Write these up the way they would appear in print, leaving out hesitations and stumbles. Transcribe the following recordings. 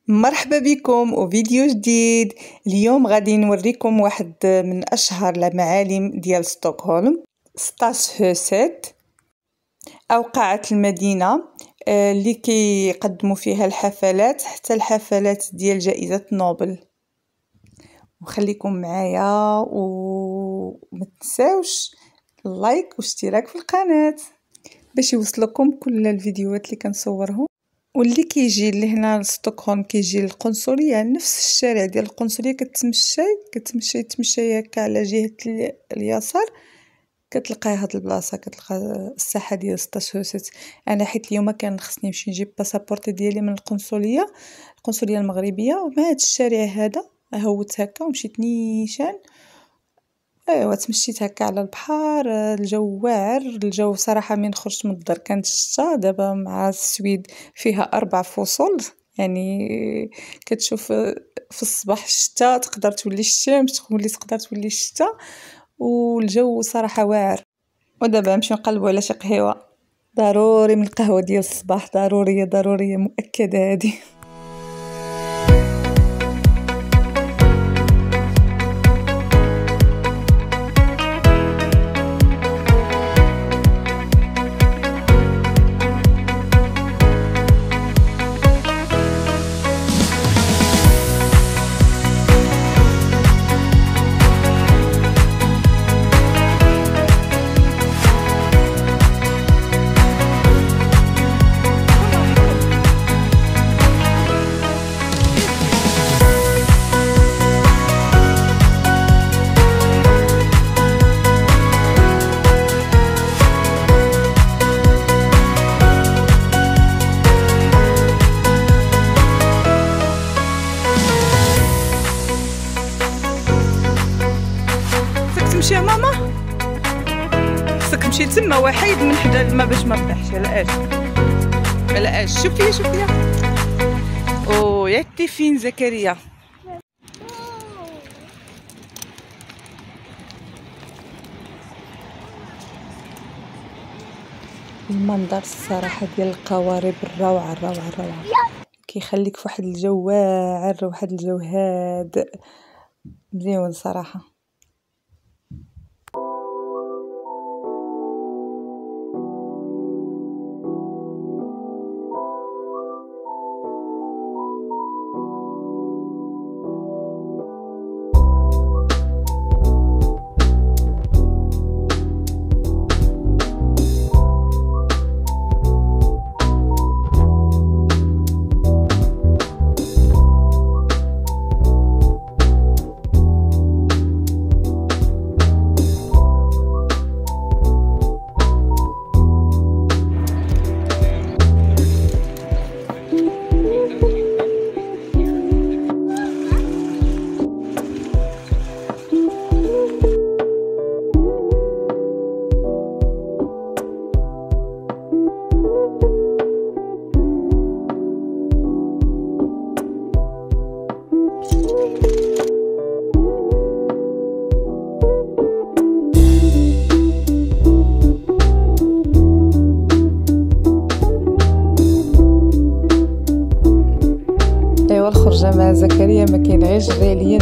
مرحبا بكم وفيديو جديد. اليوم غادي نوريكم واحد من اشهر المعالم ديال ستوكهولم، ستادشوسيت او قاعة المدينة اللي كيقدموا فيها الحفلات، حتى الحفلات ديال جائزة نوبل. وخليكم معايا وما تنساوش اللايك واشتراك في القناة باش يوصلكم كل الفيديوهات اللي كنصورهم. واللي كيجي لهنا لستوكهولم كيجي للقنصليه، نفس الشارع ديال القنصليه كتمشي هكا على جهه اليسار كتلقاي هاد البلاصه، كتلقى الساحه ديال ستاشوسيت. انا حيت اليوم كان خصني نمشي نجيب باسابورتي ديالي من القنصليه المغربيه، ومع هاد الشارع هذا هوت هكا ومشيت نيشان. ايوا تمشيت هكا على البحر، الجو واعر، الجو صراحه من خرجت من الدار كانت الشتا. دابا مع السويد فيها 4 فصول، يعني كتشوف في الصباح الشتا تقدر تولي الشمس، تقدر تولي الشتا، والجو صراحه واعر. ودابا نمشيو نقلبوا على شي قهيوه، ضروري من القهوه ديال الصباح، ضروريه مؤكده هذه. تمشي يا ماما، خصك تمشي تما وحيد من حدا الماء باش ما تطيحش. على اش شوفي او ياكتي فين زكريا. المنظر الصراحه ديال القوارب الروعه كيخليك في واحد الجو واعر، واحد الجو هادئ مزيون صراحه. الخرجه مع زكريا ما كاين غير جري عليا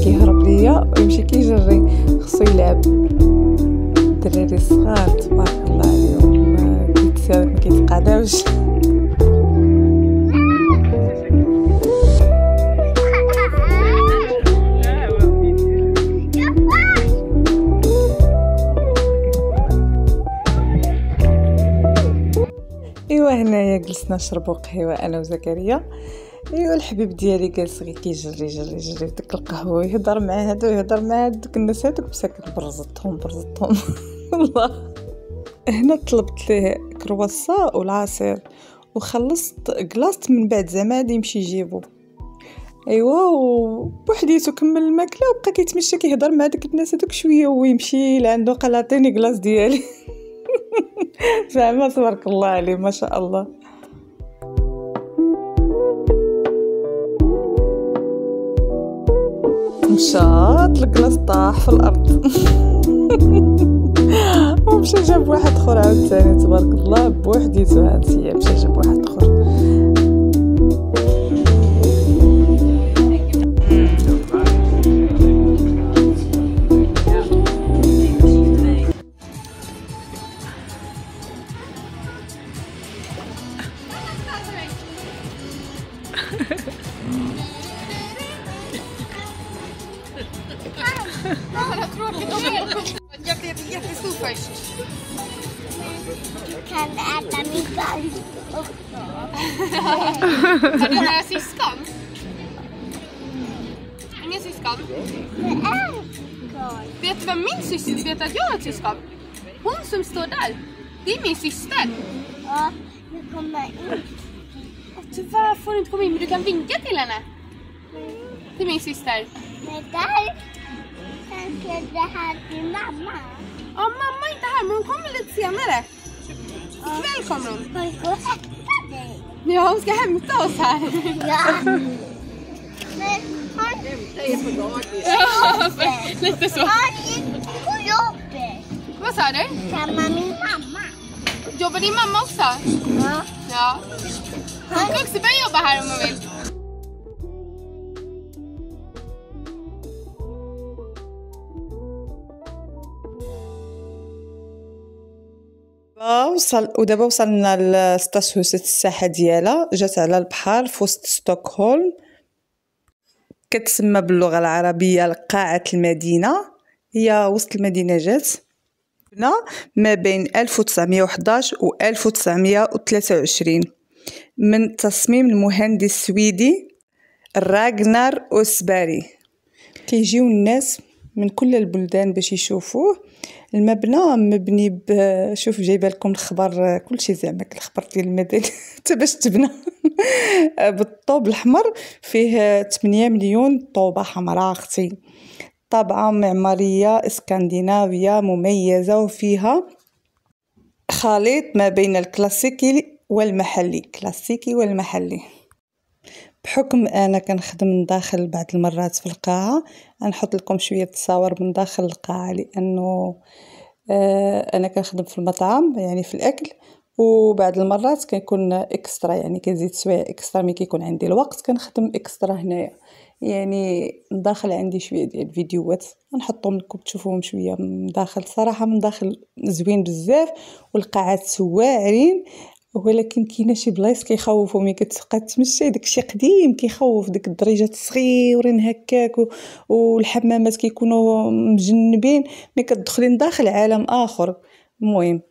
كيهرب ليا ويمشي كيجري، خصو يلعب. الدراري الصغار تبارك الله عليهم ما كيتقاداوش. ايوا هنايا جلسنا نشربوا قهوه انا وزكريا. ايوا الحبيب ديالي جالس غير كيجري ديك القهوه، يهضر مع هذا ويهضر مع دوك الناس هذوك، مساكن برزتهم والله. هنا طلبت ليه كرواسا والعصير وخلصت كلاصت، من بعد زعما غادي يمشي يجيبو. ايوا وبوحديتو كمل الماكله وبقى كيتمشى كيهضر مع داك الناس هذوك شويه ويمشي لعندو، قال عطيني كلاص ديالي. زعما تبارك الله عليه ما شاء الله. مشات الكلاص طاح في الارض. ومشى جاب واحد اخر عاوتاني تبارك الله بوحديتو، هانتيا مشى جاب واحد اخر. Jag blev jättestor först. Du kan äta min bajs också. Har du några syskon? Inga syskon? Det är syskon. Vet du vad min syster, vet att jag har ett syskon? Hon som står där, det är min syster. Ja, du kommer in. Tyvärr får du inte komma in, men du kan vinka till henne. Till min syster. Men där kanske det här till mamma. Ja, mamma är inte här, men hon kommer lite senare. Ikväll kommer hon. Hon ska hämta dig. Ja, hon ska hämta oss här. Ja. Men han Lite så. Han gick på jobbet. Vad sa du? Samma min mamma. Jobbar din mamma också? Ja. Ja. Hon kan också börja jobba här om hon vill. ودابا وصلنا لستاسيوس الساحة ديالها، جات على البحر في وسط ستوكهولم، كتسمى باللغة العربية قاعة المدينة. هي وسط المدينة جات هنا ما بين 1911 و 1923 من تصميم المهندس السويدي راغنار أوسباري. كيجيو الناس من كل البلدان باش يشوفوه. المبنى مبني شوف جايبه لكم الخبر كلشي زعما الخبر ديال المدينه حتى باش تبنى بالطوب الاحمر. فيه 8 مليون طوبه حمراء اختي. طابعه معماريه اسكندنافيه مميزه، وفيها خليط ما بين الكلاسيكي والمحلي. بحكم انا كنخدم من داخل بعض المرات في القاعه، نحط لكم شويه تصاور من داخل القاعه، لانه انا كنخدم في المطعم يعني في الاكل، وبعض المرات كنكون اكسترا يعني كنزيد سوايع اكسترا ملي كيكون عندي الوقت كنخدم اكسترا هنايا. يعني من داخل عندي شويه ديال الفيديوهات نحطهم لكم تشوفوهم شويه من داخل. صراحه من داخل زوين بزاف والقاعات سواعرين، ولكن كاينه شي بلايص كيخوفوا ملي كتبقى تمشي. داكشي قديم كيخوف، ديك الدريجات الصغيورين هكاك والحمامات كيكونوا مجنبين، ملي كتدخلين داخل عالم اخر. المهم،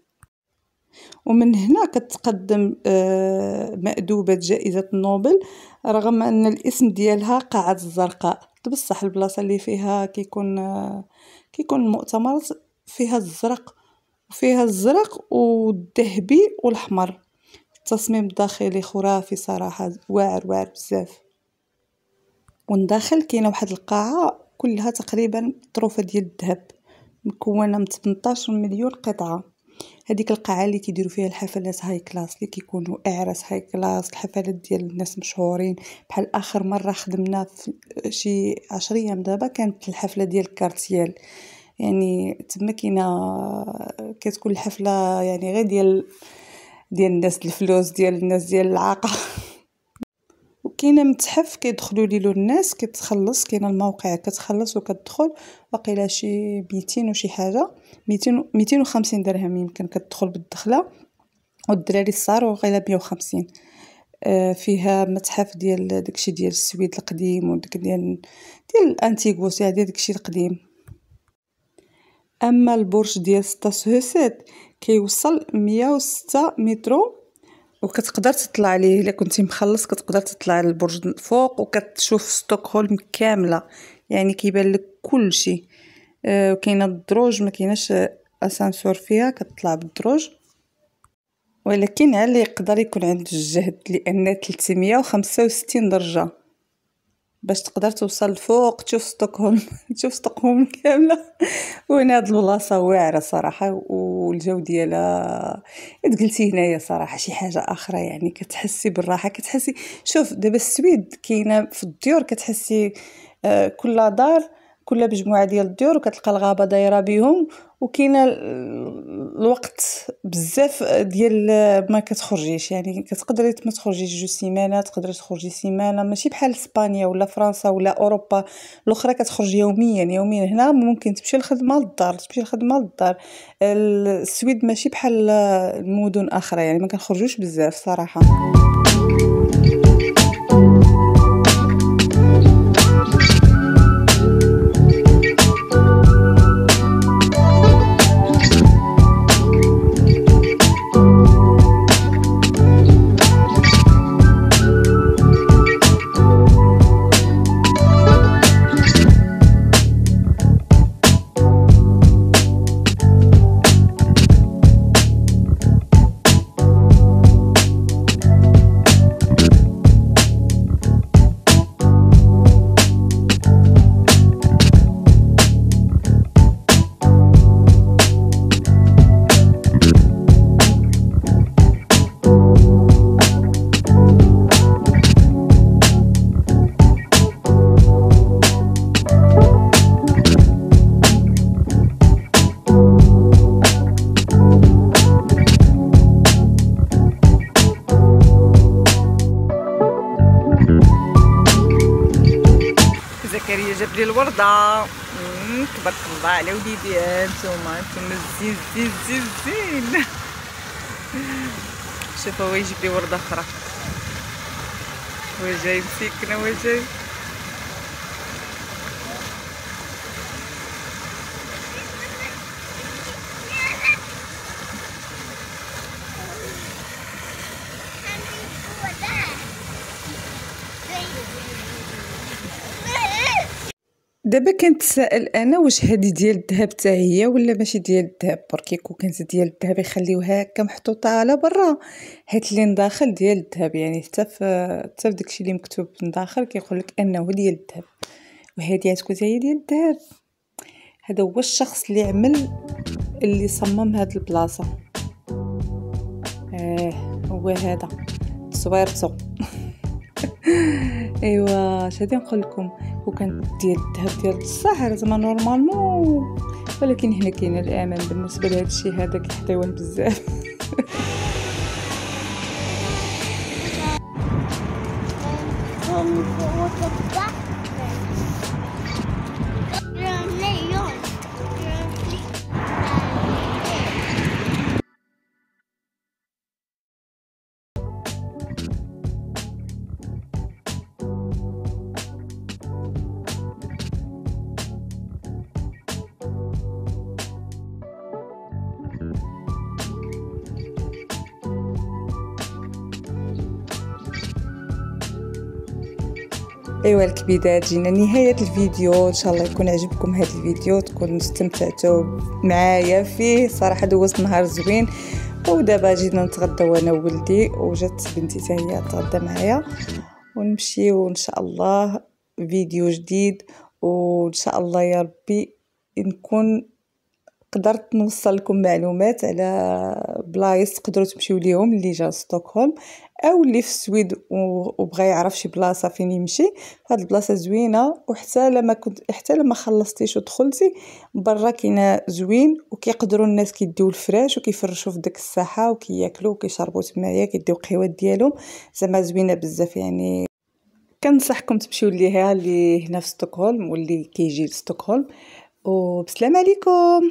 ومن هنا كتقدم مأدوبة جائزة نوبل، رغم ان الاسم ديالها قاعة الزرقاء. بصح البلاصه اللي فيها كيكون المؤتمرات فيها الزرق والذهبي والاحمر. التصميم الداخلي خرافي صراحه، واعر بزاف. ونداخل كاينه واحد القاعه كلها تقريبا طروفه ديال الذهب، مكونه من 18 مليون قطعه. هذيك القاعه اللي كيديروا فيها الحفلات هاي كلاس، اللي كيكونوا اعراس هاي كلاس، الحفلات ديال الناس مشهورين. بحال اخر مره خدمنا في شي 10 ايام دابا كانت الحفله ديال كارتيال، يعني تما كتكون الحفله يعني غير ديال الناس الفلوس، ديال الناس ديال العاقه. وكاينه متحف كيدخلوا ليه الناس، كتخلص كاينه الموقع كتخلص وكتدخل، واقيلا شي 200 وشي حاجه، 250 درهم يمكن كتدخل بالدخله، والدراري الصغار واقيلا 150. فيها متحف ديال داكشي ديال السويد القديم، وداك ديال الانتيغوس، هذا داكشي القديم. اما البرج ديال ستاسيوسات كيوصل 106 متر، وكتقدر تطلع عليه الا كنتي مخلص، كتقدر تطلع للبرج الفوق وكتشوف ستوكهولم كامله، يعني كيبان لك كلشي. وكاينه الدروج، ما كايناش اسانسور فيها، كتطلع بالدروج، ولكن على اللي يقدر يكون عنده الجهد، لان 365 درجه باش تقدر توصل لفوق تشوف ستوكهولم كامله. وهنا هاد البلاصه واعره صراحه، والجو ديالها تجلسي هنايا صراحه شي حاجه اخرى، يعني كتحسي بالراحه، كتحسي. شوف دابا السويد كاينه في الديور، كتحسي كل دار كل مجموعه ديال الديور، وكتلقى الغابه دايره بهم، وكاينه الوقت بزاف ديال ما كتخرجيش، يعني كتقدري ما تخرجيش 2 سيمانات، تقدري تخرجي سيمانه، ماشي بحال اسبانيا ولا فرنسا ولا اوروبا الاخرى كتخرج يوميا. هنا ممكن تمشي للخدمه للدار. السويد ماشي بحال المدن اخرى، يعني ما كنخرجوش بزاف صراحه. زكريا جاب لي الورده. تبارك الله على وليدي. هانتوما زين زين زين زين. شوفوا هو يجيب لي ورده اخرى. هو جاي مسكين. هو جاي. دابا كنتسائل انا واش هذه ديال الذهب حتى هي ولا ماشي ديال الذهب، بركي كون كانت ديال الذهب يخليوها هكا محطوطه على برا، هاد اللي نداخل ديال الذهب، يعني حتى في داكشي اللي مكتوب نداخل كيقول لك انه ديال الذهب، وهذه تكون هي ديال الذهب. هذا هو الشخص اللي عمل اللي صمم هاد البلاصه. هو هذا تصويرته. ايوا اش غادي نقول لكم، وكان ديال الذهب ديال الصح زعما نورمالمون، ولكن هنا كاين الامان بالنسبه لهذا الشيء هذا كيحطيوه بزاف. ايوا الكبيدات، جينا نهايه الفيديو. ان شاء الله يكون عجبكم هذا الفيديو، تكونوا استمتعتوا معايا فيه. صراحه دوزت نهار زوين. ودابا جينا نتغداو انا وولدي، وجات بنتي حتى هي تغدى معايا، ونمشيو ان شاء الله فيديو جديد. وان شاء الله يا ربي نكون قدرت نوصل لكم معلومات على بلايص تقدروا تمشيو ليهم اللي جا ستوكهولم او اللي في السويد وبغى يعرف شي بلاصه فين يمشي. هاد البلاصه زوينه، وحتى لما خلصتيش ودخلتي برا كاينه زوين، وكيقدروا الناس كيديو الفراش وكيفرشوا في ديك الساحه وكياكلوا وكيشربوا تمايا، كيديو قهوات ديالهم، زعما زوينه بزاف. يعني كنصحكم تمشيو ليها اللي هنا في ستوكهولم واللي كيجي لستوكهولم. وبسلام عليكم.